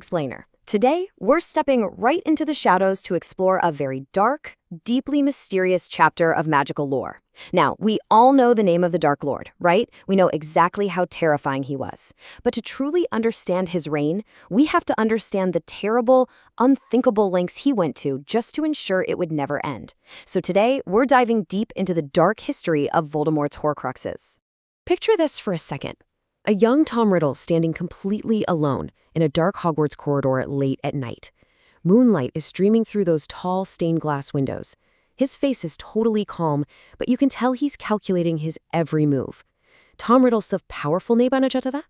Explainer. Today, we're stepping right into the shadows to explore a very dark, deeply mysterious chapter of magical lore. Now, we all know the name of the Dark Lord, right? We know exactly how terrifying he was. But to truly understand his reign, we have to understand the terrible, unthinkable lengths he went to just to ensure it would never end. So today, we're diving deep into the dark history of Voldemort's Horcruxes. Picture this for a second. A young Tom Riddle standing completely alone in a dark Hogwarts corridor late at night. Moonlight is streaming through those tall stained glass windows. His face is totally calm, but you can tell he's calculating his every move. Tom Riddle's powerful that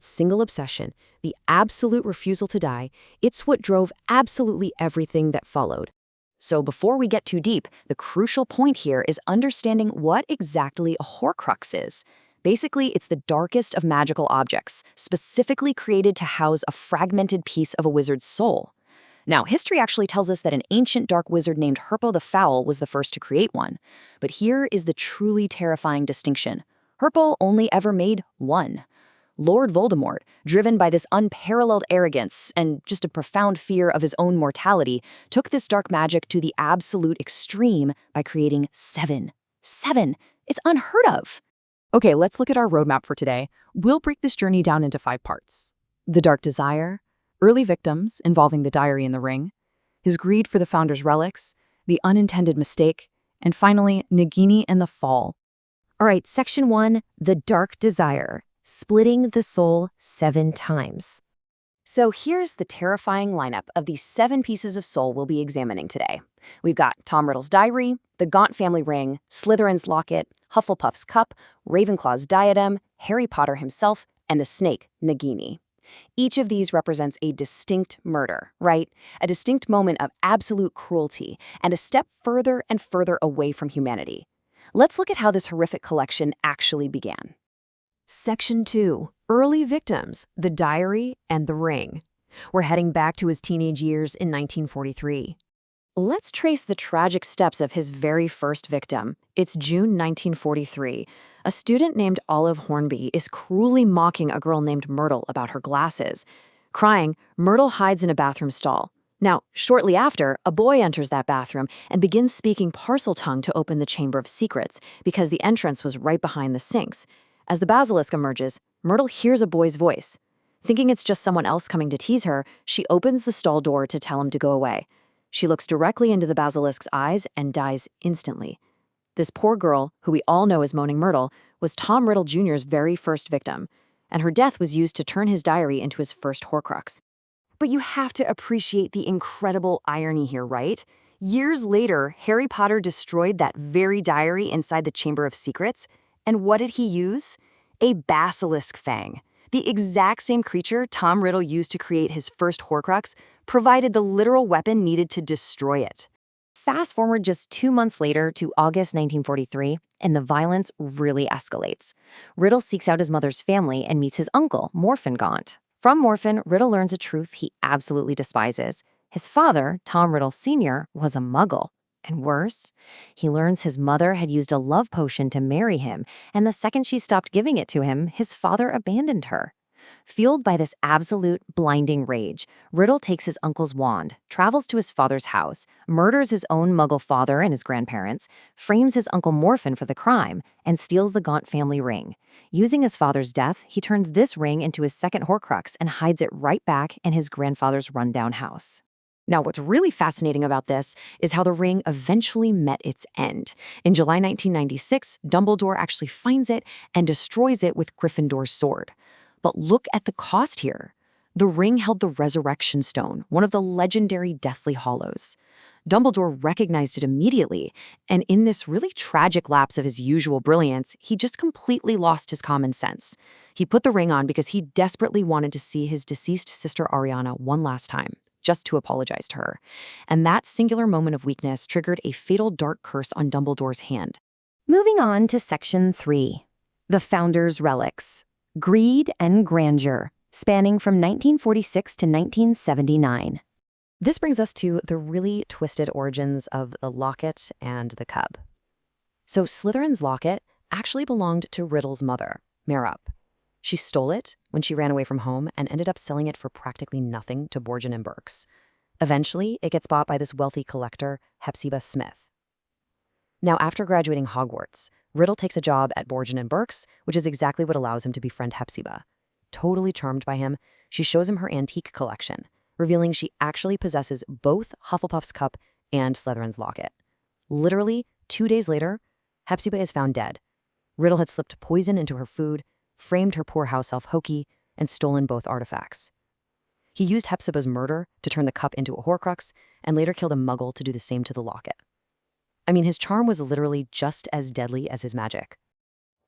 single obsession, the absolute refusal to die, it's what drove absolutely everything that followed. So before we get too deep, the crucial point here is understanding what exactly a Horcrux is. Basically, it's the darkest of magical objects, specifically created to house a fragmented piece of a wizard's soul. Now, history actually tells us that an ancient dark wizard named Herpo the Foul was the first to create one. But here is the truly terrifying distinction. Herpo only ever made one. Lord Voldemort, driven by this unparalleled arrogance and just a profound fear of his own mortality, took this dark magic to the absolute extreme by creating 7. 7! It's unheard of! Okay, let's look at our roadmap for today. We'll break this journey down into 5 parts. The Dark Desire, early victims involving the diary and the ring, his greed for the Founder's relics, the unintended mistake, and finally, Nagini and the Fall. All right, Section 1, the Dark Desire. Splitting the soul 7 times. So here's the terrifying lineup of these 7 pieces of soul we'll be examining today. We've got Tom Riddle's diary, the Gaunt family ring, Slytherin's locket, Hufflepuff's cup, Ravenclaw's diadem, Harry Potter himself, and the snake, Nagini. Each of these represents a distinct murder, right? A distinct moment of absolute cruelty, and a step further and further away from humanity. Let's look at how this horrific collection actually began. Section 2, Early Victims, the Diary and the Ring. We're heading back to his teenage years in 1943. Let's trace the tragic steps of his very first victim. It's June 1943. A student named Olive Hornby is cruelly mocking a girl named Myrtle about her glasses. Crying, Myrtle hides in a bathroom stall. Now, shortly after, a boy enters that bathroom and begins speaking Parseltongue to open the Chamber of Secrets because the entrance was right behind the sinks. As the basilisk emerges, Myrtle hears a boy's voice. Thinking it's just someone else coming to tease her, she opens the stall door to tell him to go away. She looks directly into the basilisk's eyes and dies instantly. This poor girl, who we all know as Moaning Myrtle, was Tom Riddle Jr.'s very first victim, and her death was used to turn his diary into his first Horcrux. But you have to appreciate the incredible irony here, right? Years later, Harry Potter destroyed that very diary inside the Chamber of Secrets. And what did he use? A basilisk fang. The exact same creature Tom Riddle used to create his first Horcrux provided the literal weapon needed to destroy it. Fast forward just 2 months later to August 1943, and the violence really escalates. Riddle seeks out his mother's family and meets his uncle, Morphin Gaunt. From Morphin, Riddle learns a truth he absolutely despises. His father, Tom Riddle Sr., was a muggle. And worse, he learns his mother had used a love potion to marry him, and the second she stopped giving it to him, his father abandoned her. Fueled by this absolute blinding rage, Riddle takes his uncle's wand, travels to his father's house, murders his own muggle father and his grandparents, frames his uncle Morphin for the crime, and steals the Gaunt family ring. Using his father's death, he turns this ring into his second Horcrux and hides it right back in his grandfather's rundown house. Now, what's really fascinating about this is how the ring eventually met its end. In July 1996, Dumbledore actually finds it and destroys it with Gryffindor's sword. But look at the cost here. The ring held the Resurrection Stone, one of the legendary Deathly Hallows. Dumbledore recognized it immediately, and in this really tragic lapse of his usual brilliance, he just completely lost his common sense. He put the ring on because he desperately wanted to see his deceased sister Ariana one last time, just to apologize to her. And that singular moment of weakness triggered a fatal dark curse on Dumbledore's hand. Moving on to Section 3. The Founder's Relics. Greed and Grandeur, spanning from 1946 to 1979. This brings us to the really twisted origins of the locket and the cup. So Slytherin's locket actually belonged to Riddle's mother, Merope. She stole it when she ran away from home and ended up selling it for practically nothing to Borgin and Burkes. Eventually, it gets bought by this wealthy collector, Hepzibah Smith. Now, after graduating Hogwarts, Riddle takes a job at Borgin and Burkes, which is exactly what allows him to befriend Hepzibah. Totally charmed by him, she shows him her antique collection, revealing she actually possesses both Hufflepuff's cup and Slytherin's locket. Literally, 2 days later, Hepzibah is found dead. Riddle had slipped poison into her food, framed her poor house elf Hoki, and stolen both artifacts. He used Hepzibah's murder to turn the cup into a Horcrux, and later killed a Muggle to do the same to the locket. I mean, his charm was literally just as deadly as his magic.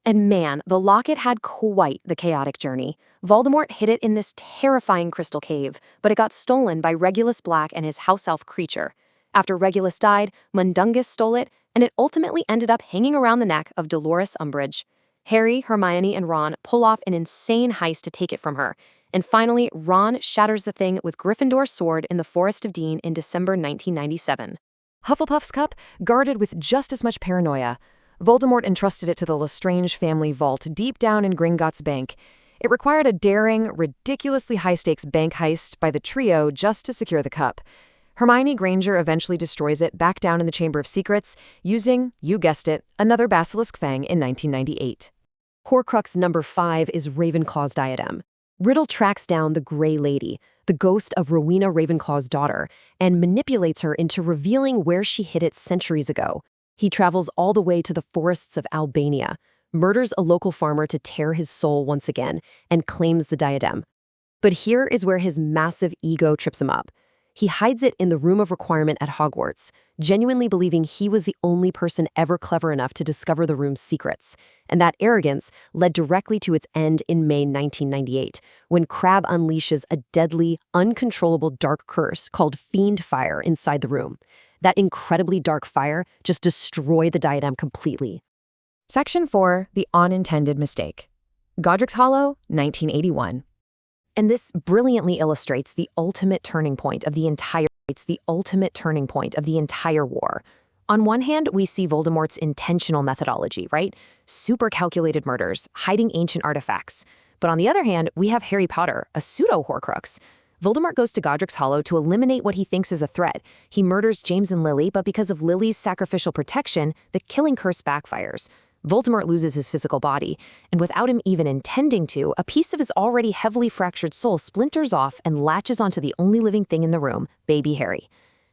And man, the locket had quite the chaotic journey. Voldemort hid it in this terrifying crystal cave, but it got stolen by Regulus Black and his house elf creature. After Regulus died, Mundungus stole it, and it ultimately ended up hanging around the neck of Dolores Umbridge. Harry, Hermione, and Ron pull off an insane heist to take it from her. And finally, Ron shatters the thing with Gryffindor's sword in the Forest of Dean in December 1997. Hufflepuff's cup, guarded with just as much paranoia. Voldemort entrusted it to the Lestrange family vault deep down in Gringotts Bank. It required a daring, ridiculously high-stakes bank heist by the trio just to secure the cup. Hermione Granger eventually destroys it back down in the Chamber of Secrets, using, you guessed it, another Basilisk Fang in 1998. Horcrux number 5 is Ravenclaw's diadem. Riddle tracks down the Grey Lady, the ghost of Rowena Ravenclaw's daughter, and manipulates her into revealing where she hid it centuries ago. He travels all the way to the forests of Albania, murders a local farmer to tear his soul once again, and claims the diadem. But here is where his massive ego trips him up. He hides it in the Room of Requirement at Hogwarts, genuinely believing he was the only person ever clever enough to discover the room's secrets. And that arrogance led directly to its end in May 1998, when Crabbe unleashes a deadly, uncontrollable dark curse called Fiend Fire inside the room. That incredibly dark fire just destroyed the diadem completely. Section 4, The Unintended Mistake. Godric's Hollow, 1981. And this brilliantly illustrates the ultimate turning point of the entire war. On one hand, we see Voldemort's intentional methodology, right? Super calculated murders, hiding ancient artifacts. But on the other hand, we have Harry Potter, a pseudo-Horcrux. Voldemort goes to Godric's Hollow to eliminate what he thinks is a threat. He murders James and Lily, but because of Lily's sacrificial protection, the killing curse backfires. Voldemort loses his physical body, and without him even intending to, a piece of his already heavily fractured soul splinters off and latches onto the only living thing in the room, baby Harry.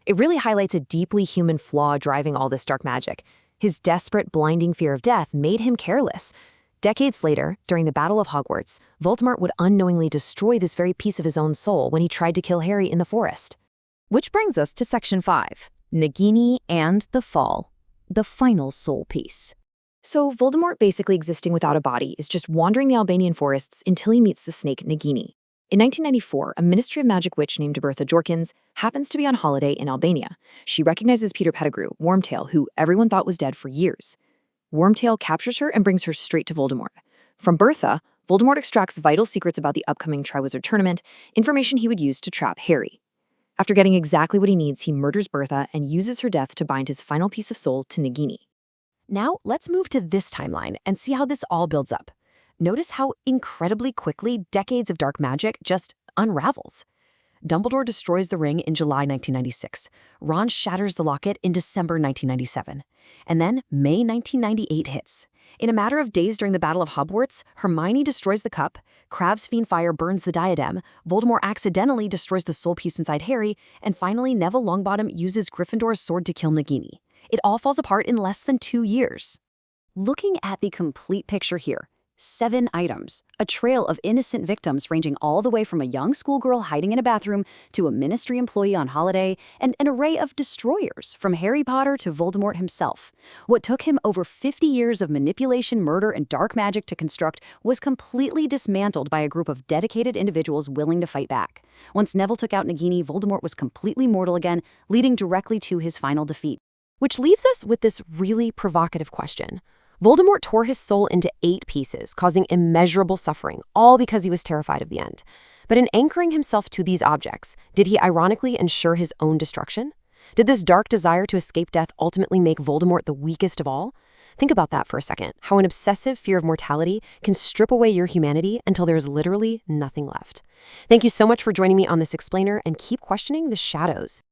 It really highlights a deeply human flaw driving all this dark magic. His desperate, blinding fear of death made him careless. Decades later, during the Battle of Hogwarts, Voldemort would unknowingly destroy this very piece of his own soul when he tried to kill Harry in the forest. Which brings us to Section 5, Nagini and the Fall, the final soul piece. So Voldemort basically existing without a body is just wandering the Albanian forests until he meets the snake Nagini. In 1994, a Ministry of Magic witch named Bertha Jorkins happens to be on holiday in Albania. She recognizes Peter Pettigrew, Wormtail, who everyone thought was dead for years. Wormtail captures her and brings her straight to Voldemort. From Bertha, Voldemort extracts vital secrets about the upcoming Triwizard Tournament, information he would use to trap Harry. After getting exactly what he needs, he murders Bertha and uses her death to bind his final piece of soul to Nagini. Now, let's move to this timeline and see how this all builds up. Notice how incredibly quickly decades of dark magic just unravels. Dumbledore destroys the ring in July 1996. Ron shatters the locket in December 1997. And then May 1998 hits. In a matter of days during the Battle of Hogwarts, Hermione destroys the cup, Crabbe's Fiend Fire burns the diadem, Voldemort accidentally destroys the soul piece inside Harry, and finally Neville Longbottom uses Gryffindor's sword to kill Nagini. It all falls apart in less than 2 years. Looking at the complete picture here, 7 items, a trail of innocent victims ranging all the way from a young schoolgirl hiding in a bathroom to a ministry employee on holiday, and an array of destroyers from Harry Potter to Voldemort himself. What took him over 50 years of manipulation, murder, and dark magic to construct was completely dismantled by a group of dedicated individuals willing to fight back. Once Neville took out Nagini, Voldemort was completely mortal again, leading directly to his final defeat. Which leaves us with this really provocative question. Voldemort tore his soul into 8 pieces, causing immeasurable suffering, all because he was terrified of the end. But in anchoring himself to these objects, did he ironically ensure his own destruction? Did this dark desire to escape death ultimately make Voldemort the weakest of all? Think about that for a second, how an obsessive fear of mortality can strip away your humanity until there's literally nothing left. Thank you so much for joining me on this explainer, and keep questioning the shadows.